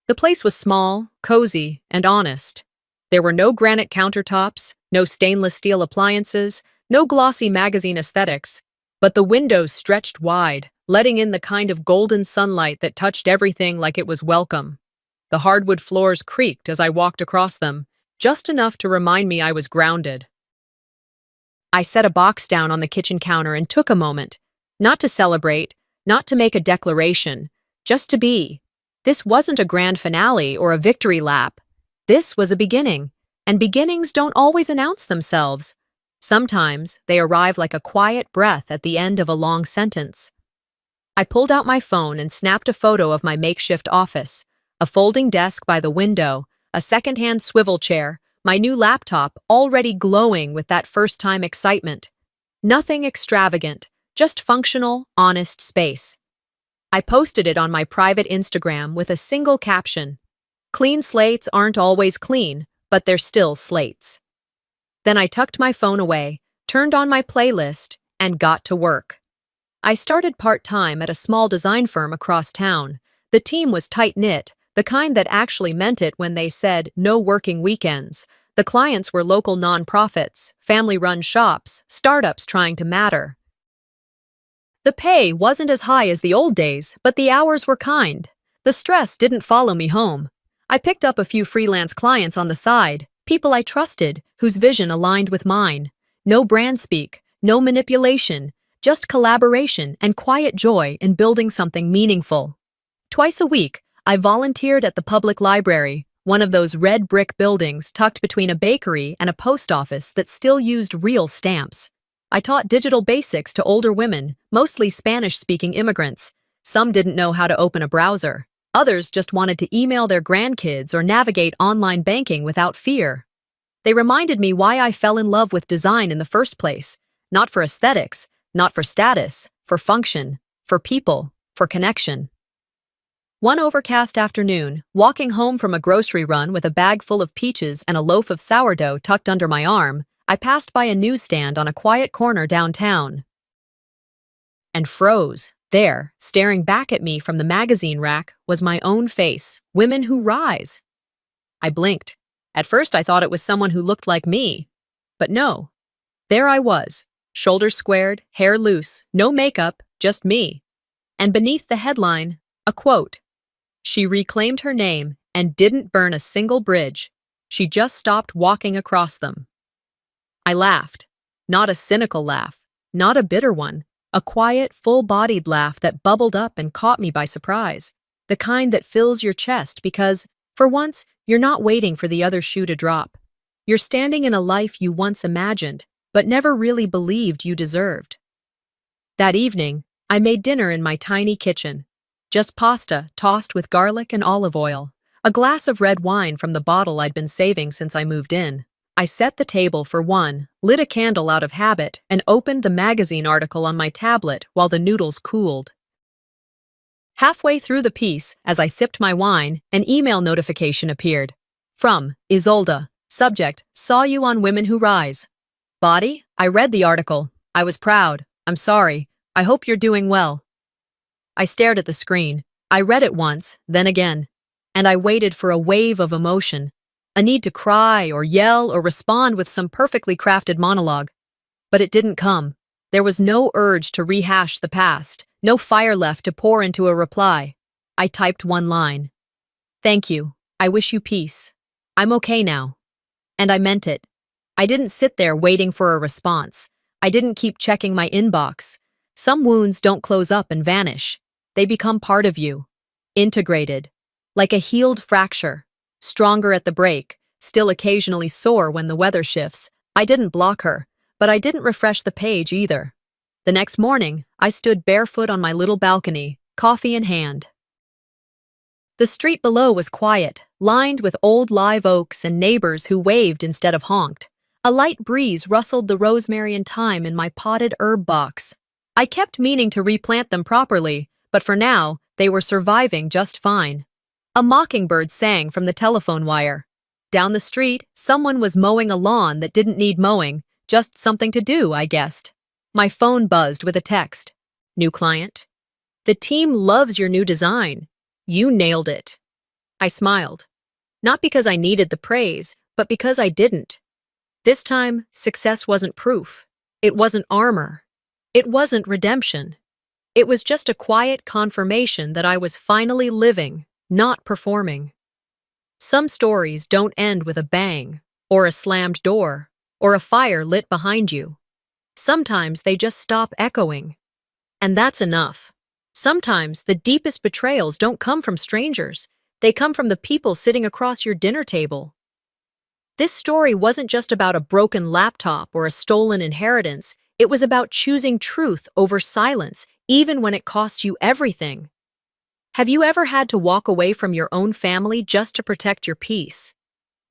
The place was small, cozy, and honest. There were no granite countertops, no stainless steel appliances, no glossy magazine aesthetics, but the windows stretched wide, letting in the kind of golden sunlight that touched everything like it was welcome. The hardwood floors creaked as I walked across them, just enough to remind me I was grounded. I set a box down on the kitchen counter and took a moment, not to celebrate, not to make a declaration, just to be. This wasn't a grand finale or a victory lap. This was a beginning, and beginnings don't always announce themselves. Sometimes they arrive like a quiet breath at the end of a long sentence. I pulled out my phone and snapped a photo of my makeshift office, a folding desk by the window, a secondhand swivel chair, my new laptop already glowing with that first-time excitement. Nothing extravagant, just functional, honest space. I posted it on my private Instagram with a single caption. Clean slates aren't always clean, but they're still slates. Then I tucked my phone away, turned on my playlist, and got to work. I started part-time at a small design firm across town. The team was tight-knit, the kind that actually meant it when they said no working weekends. The clients were local nonprofits, family-run shops, startups trying to matter. The pay wasn't as high as the old days, but the hours were kind. The stress didn't follow me home. I picked up a few freelance clients on the side, people I trusted, whose vision aligned with mine. No brand speak, no manipulation, just collaboration and quiet joy in building something meaningful. Twice a week, I volunteered at the public library, one of those red brick buildings tucked between a bakery and a post office that still used real stamps. I taught digital basics to older women, mostly Spanish-speaking immigrants. Some didn't know how to open a browser. Others just wanted to email their grandkids or navigate online banking without fear. They reminded me why I fell in love with design in the first place. Not for aesthetics, not for status, for function, for people, for connection. One overcast afternoon, walking home from a grocery run with a bag full of peaches and a loaf of sourdough tucked under my arm, I passed by a newsstand on a quiet corner downtown and froze. There, staring back at me from the magazine rack, was my own face, Women Who Rise. I blinked. At first I thought it was someone who looked like me. But no. There I was, shoulders squared, hair loose, no makeup, just me. And beneath the headline, a quote. She reclaimed her name and didn't burn a single bridge. She just stopped walking across them. I laughed. Not a cynical laugh, not a bitter one. A quiet, full-bodied laugh that bubbled up and caught me by surprise. The kind that fills your chest because, for once, you're not waiting for the other shoe to drop. You're standing in a life you once imagined, but never really believed you deserved. That evening, I made dinner in my tiny kitchen. Just pasta tossed with garlic and olive oil, a glass of red wine from the bottle I'd been saving since I moved in. I set the table for one, lit a candle out of habit, and opened the magazine article on my tablet while the noodles cooled. Halfway through the piece, as I sipped my wine, an email notification appeared. From Isolda. Subject, saw you on Women Who Rise. Body, I read the article. I was proud. I'm sorry. I hope you're doing well. I stared at the screen. I read it once, then again. And I waited for a wave of emotion. A need to cry or yell or respond with some perfectly crafted monologue. But it didn't come. There was no urge to rehash the past, no fire left to pour into a reply. I typed one line. Thank you. I wish you peace. I'm okay now. And I meant it. I didn't sit there waiting for a response. I didn't keep checking my inbox. Some wounds don't close up and vanish. They become part of you. Integrated. Like a healed fracture. Stronger at the break, still occasionally sore when the weather shifts. I didn't block her, but I didn't refresh the page either. The next morning, I stood barefoot on my little balcony, coffee in hand. The street below was quiet, lined with old live oaks and neighbors who waved instead of honked. A light breeze rustled the rosemary and thyme in my potted herb box. I kept meaning to replant them properly, but for now, they were surviving just fine. A mockingbird sang from the telephone wire. Down the street, someone was mowing a lawn that didn't need mowing, just something to do, I guessed. My phone buzzed with a text. New client. The team loves your new design. You nailed it. I smiled. Not because I needed the praise, but because I didn't. This time, success wasn't proof. It wasn't armor. It wasn't redemption. It was just a quiet confirmation that I was finally living, not performing. Some stories don't end with a bang, or a slammed door, or a fire lit behind you. Sometimes they just stop echoing. And that's enough. Sometimes the deepest betrayals don't come from strangers. They come from the people sitting across your dinner table. This story wasn't just about a broken laptop or a stolen inheritance. It was about choosing truth over silence, even when it costs you everything. Have you ever had to walk away from your own family just to protect your peace?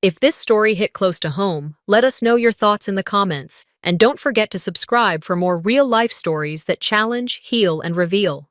If this story hit close to home, let us know your thoughts in the comments, and don't forget to subscribe for more real-life stories that challenge, heal, and reveal.